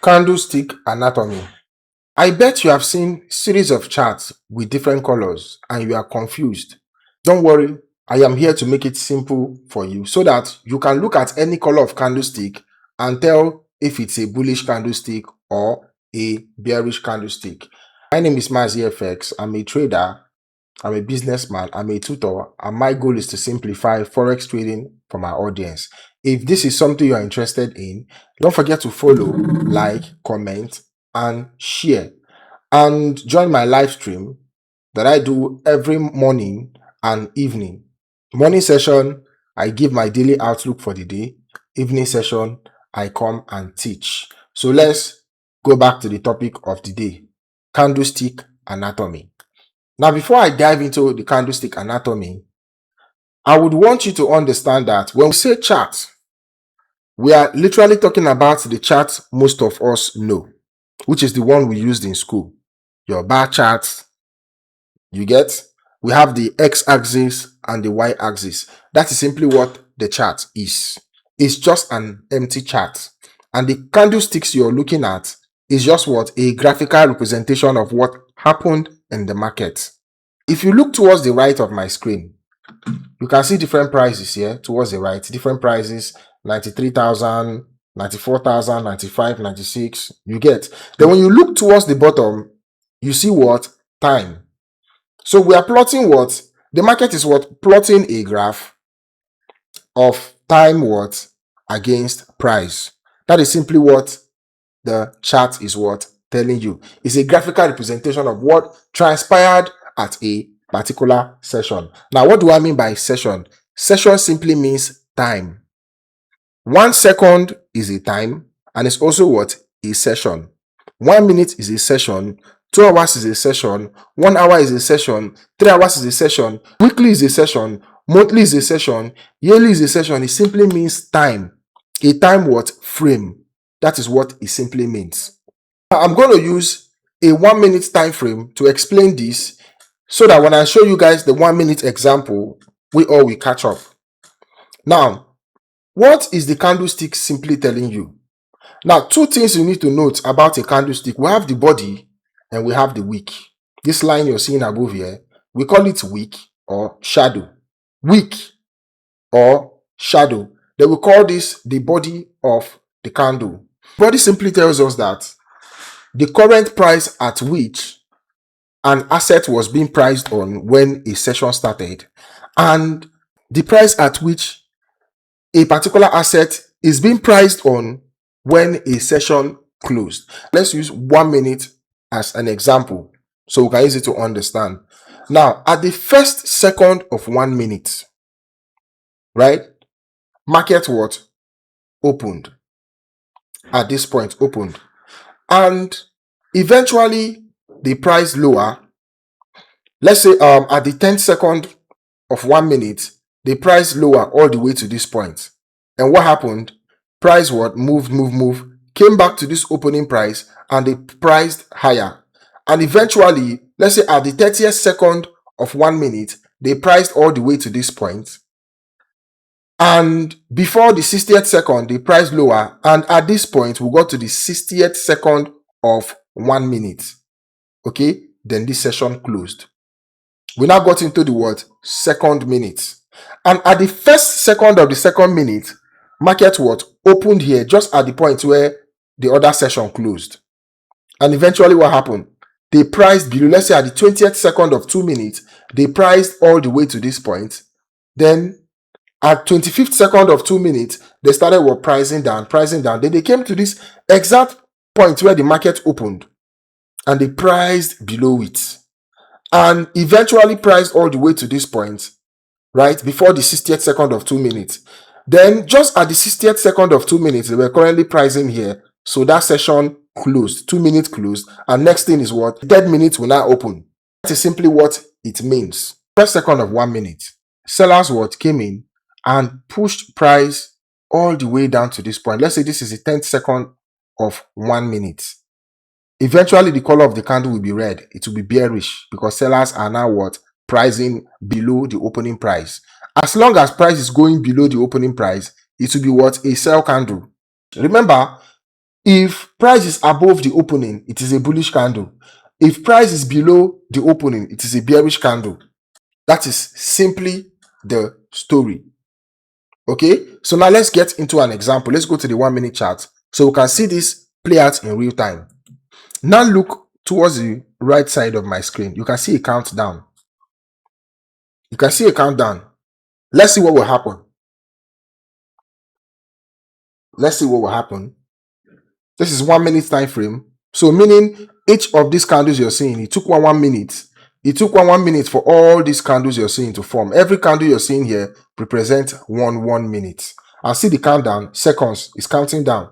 Candlestick anatomy. I bet you have seen series of charts with different colors and you are confused. Don't worry, I am here to make it simple for you so that you can look at any color of candlestick and tell if it's a bullish candlestick or a bearish candlestick. My name is Mazi FX. I'm a trader, I'm a businessman, I'm a tutor, and my goal is to simplify forex trading for my audience. If this is something you are interested in, don't forget to follow, like, comment, and share. And join my live stream that I do every morning and evening. Morning session, I give my daily outlook for the day. Evening session, I come and teach. So let's go back to the topic of the day, candlestick anatomy. Now, before I dive into the candlestick anatomy, I would want you to understand that when we say chart, we are literally talking about the chart most of us know, which is the one we used in school. Your bar chart, you get? We have the x-axis and the y-axis. That is simply what the chart is. It's just an empty chart. And the candlesticks you're looking at is just what? A graphical representation of what happened in the market. If you look towards the right of my screen, you can see different prices here towards the right. Different prices, 93,000, 94,000, 95, 96. You get? Then when you look towards the bottom, you see what? Time. So we are plotting what? The market is what? Plotting a graph of time what? Against price. That is simply what the chart is what? Telling you. It's a graphical representation of what transpired at a particular session. Now, what do I mean by session? Session simply means time. 1 second is a time, and it's also what? A session. 1 minute is a session, 2 hours is a session, 1 hour is a session, 3 hours is a session, weekly is a session, monthly is a session, yearly is a session. It simply means time. A time what? Frame. That is what it simply means. I'm going to use a 1 minute time frame to explain this so that when I show you guys the 1 minute example, we all will catch up. Now, what is the candlestick simply telling you? Now, 2 things you need to note about a candlestick. We have the body and we have the wick. This line you're seeing above here, we call it wick or shadow. Wick or shadow. Then we call this the body of the candle. Body simply tells us that the current price at which an asset was being priced on when a session started, and the price at which a particular asset is being priced on when a session closed. Let's use 1 minute as an example so we can use it to understand. Now, at the first second of 1 minute, right? Market what? Opened. At this point, opened. And eventually, the price lower. Let's say at the 10th second of 1 minute, the price lower all the way to this point. And what happened? Price what? Moved, came back to this opening price and they priced higher. And eventually, let's say at the 30th second of 1 minute, they priced all the way to this point. And before the 60th second, they priced lower. And at this point, we got to the 60th second of 1 minute. Okay, then this session closed. We now got into the what? Second minute. And at the first second of the second minute, market what? Opened here just at the point where the other session closed. And eventually what happened? They priced below. Let's say at the 20th second of 2 minutes, they priced all the way to this point. Then at 25th second of 2 minutes, they started what? Pricing down. Then they came to this exact point where the market opened and they priced below it. And eventually priced all the way to this point, right? Before the 60th second of 2 minutes. Then just at the 60th second of 2 minutes, they were currently pricing here. So that session closed, 2 minutes closed. And next thing is what? 3rd minute will now open. That is simply what it means. First second of 1 minute, sellers what? Came in and pushed price all the way down to this point. Let's say this is the 10th second of 1 minute. Eventually, the color of the candle will be red. It will be bearish because sellers are now what? Pricing below the opening price. As long as price is going below the opening price, it will be what? A sell candle. Remember, If price is above the opening, it is a bullish candle. If price is below the opening, it is a bearish candle. That is simply the story. Okay, so now let's get into an example. Let's go to the 1 minute chart so we can see this play out in real time. Now look towards the right side of my screen. You can see a countdown. You can see a countdown. Let's see what will happen. Let's see what will happen. This is 1 minute time frame. So meaning each of these candles you're seeing, it took 1 minute. It took 1 minute for all these candles you're seeing to form. Every candle you're seeing here represents 1 minute. And see the countdown, seconds is counting down.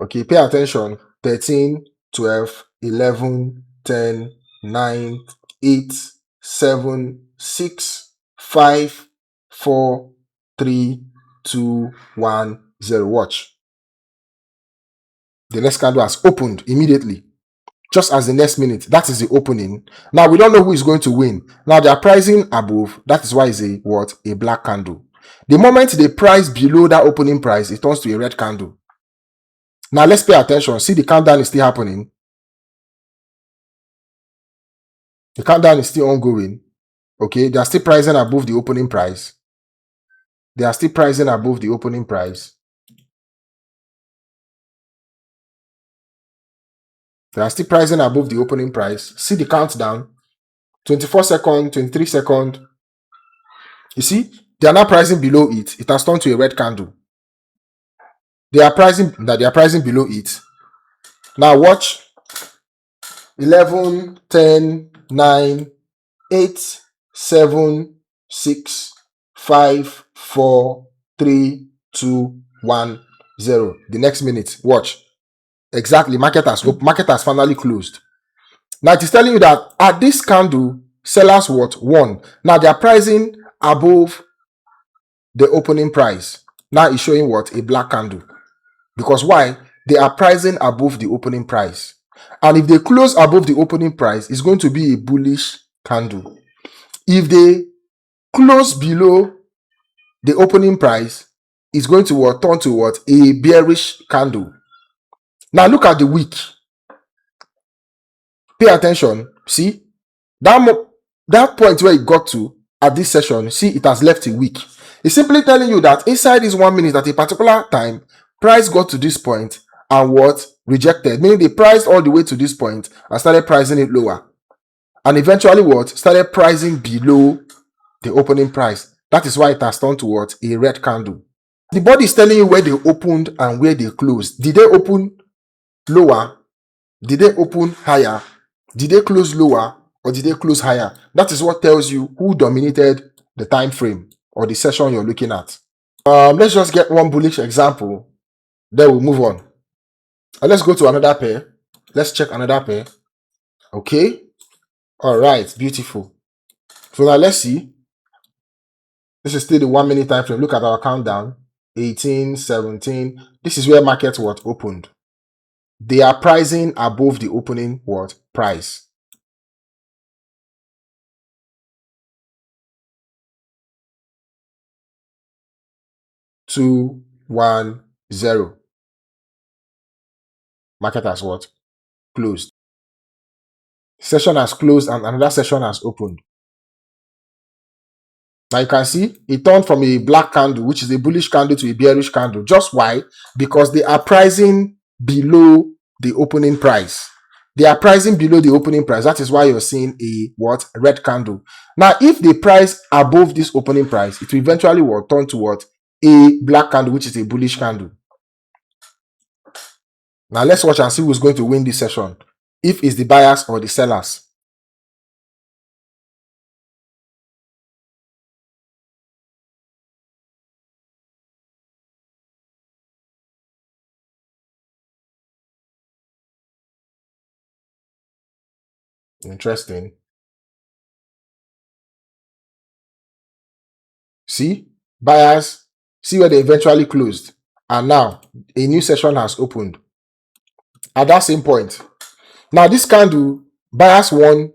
Okay, pay attention. 13, 12, 11, 10, 9, 8, 7, 6, 5, 4, 3, 2, 1, 0. Watch. The next candle has opened immediately. Just as the next minute, that is the opening. Now we don't know who is going to win. Now they are pricing above. That is why it's a what? A black candle. The moment they price below that opening price, it turns to a red candle. Now let's pay attention. See, the countdown is still happening. The countdown is still ongoing. Okay, they are still pricing above the opening price. They are still pricing above the opening price. They are still pricing above the opening price. See the countdown. 24 seconds, 23 seconds. You see, they are now pricing below it. It has turned to a red candle. They are pricing below it. Now watch. 11, 10, 9, 8, 7, 6, 5, 4, 3, 2, 1, 0. The next minute, watch. Exactly, market has finally closed. Now it is telling you that at this candle, sellers won. Now they are pricing above the opening price. Now it's showing what? A black candle. Because why? They are pricing above the opening price. And if they close above the opening price, it's going to be a bullish candle. If they close below the opening price, it's going to turn to what? A bearish candle. Now look at the wick. Pay attention. See? That point where it got to at this session, see, it has left a wick. It's simply telling you that inside this 1 minute at a particular time, price got to this point and what? Rejected. Meaning they priced all the way to this point and started pricing it lower. And eventually what? Started pricing below the opening price. That is why it has turned to what? A red candle. The body is telling you where they opened and where they closed. Did they open lower? Did they open higher? Did they close lower or did they close higher? That is what tells you who dominated the time frame or the session you're looking at. Let's just get one bullish example. Then we'll move on. Let's go to another pair. Let's check another pair. Okay. All right. Beautiful. So now let's see. This is still the 1 minute time frame. Look at our countdown. 18, 17. This is where market opened. They are pricing above the opening price. Two, 1, 0. Market has closed. Session has closed and another session has opened. Now you can see it turned from a black candle, which is a bullish candle, to a bearish candle. Just why? Because they are pricing below the opening price. They are pricing below the opening price. That is why you're seeing a red candle. Now, if they price above this opening price, it will eventually turn to a black candle, which is a bullish candle. Now let's watch and see who's going to win this session. If it's the buyers or the sellers. Interesting. See, buyers, see where they eventually closed. And now a new session has opened at that same point. Now this candle, buyers won.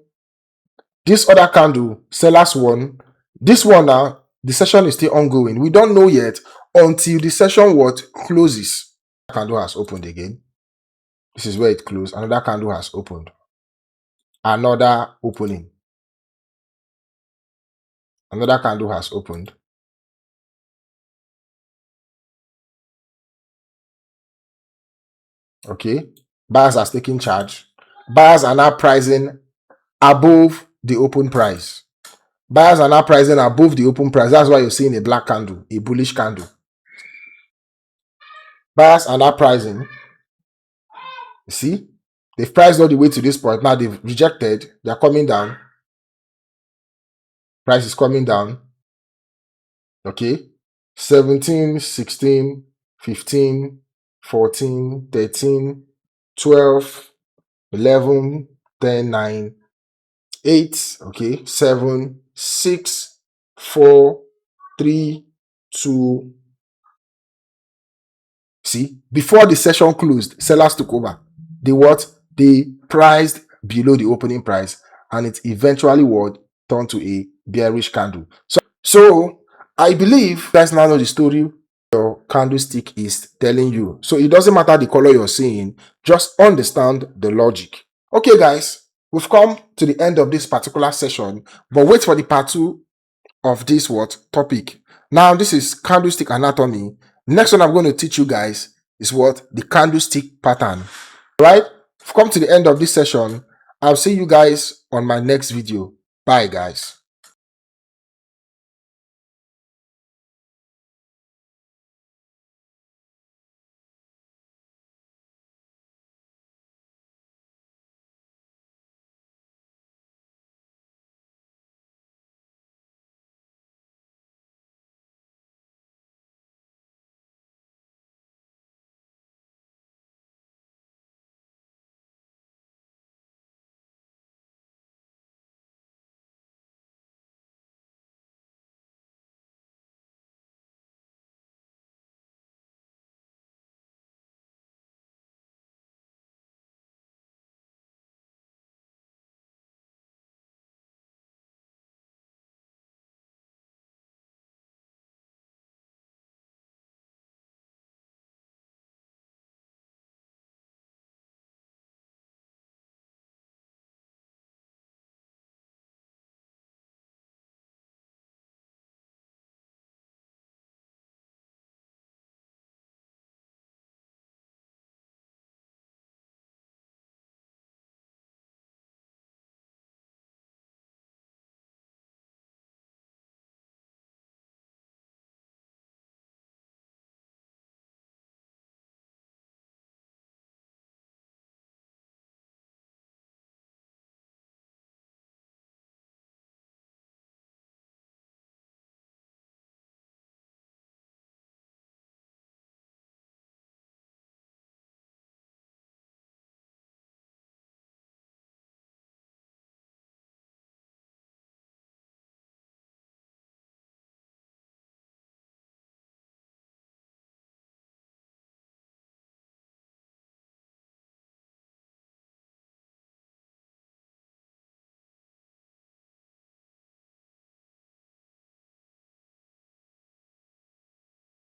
This other candle, sellers won. This one now, the session is still ongoing. We don't know yet until the session what closes. Candle has opened again. This is where it closed. Another candle has opened. Another opening. Another candle has opened. Okay. Buyers are taking charge. Buyers are now pricing above the open price. Buyers are now pricing above the open price. That's why you're seeing a black candle, a bullish candle. Buyers are now pricing. You see, they've priced all the way to this point. Now they've rejected. They're coming down. Price is coming down. Okay. 17, 16, 15, 14, 13, 12, 11, 10, 9, 8, okay, 7, 6, 4, 3, 2. See, before the session closed, sellers took over. They what? They priced below the opening price, and it eventually would turn to a bearish candle. So I believe guys now know the story your candlestick is telling you. So it doesn't matter the color you're seeing, just understand the logic. Okay, guys, we've come to the end of this particular session, but wait for the part 2 of this topic. Now, this is candlestick anatomy. Next one I'm going to teach you guys is the candlestick pattern. All right, we've come to the end of this session. I'll see you guys on my next video. Bye, guys.